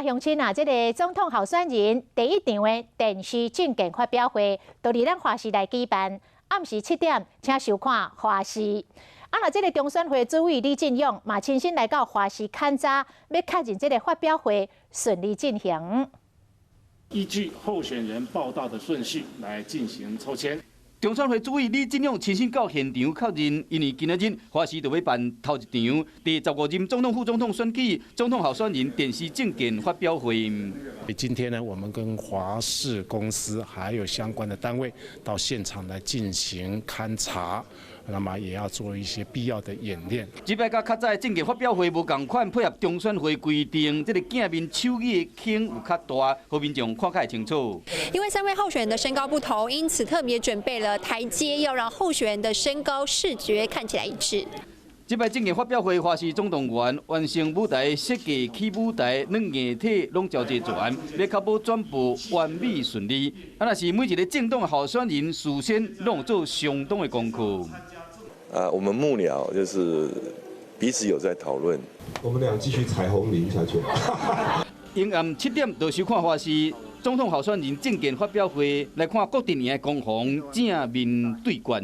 乡亲啊，这个总统候选人第一场的电视政见发表会，就伫咱华视来举办，暗时7点，请收看华视。那这个中选会主委李进勇嘛亲身来到华视看早，要确认这个发表会顺利进行。依据候选人报道的顺序来进行抽签。 中选会主委李进勇亲身到现场确认，因为今仔日华视就要办头一场第15任总统、副总统选举总统候选人电视政见发表会。今天呢，我们跟华视公司还有相关的单位到现场来进行勘查，那么也要做一些必要的演练。这摆甲较早的政见发表会无同款，配合中选会规定，这个镜面手语的孔有较大，互民众看较清楚。因为3位候选人的身高不同，因此特别准备了台阶，要让候选人的身高视觉看起来一致。这摆政见发表会，华视总动员完成舞台设计、起舞台、软硬体拢交齐全，要确保全部完美顺利。若是每一个政党的候选人事先拢有做相当的功课。我们幕僚就是彼此有在讨论。我们俩继续彩虹赢下去。阴暗7点就收看华视总统候选人政见发表会，来看郭台铭的攻防正面对决。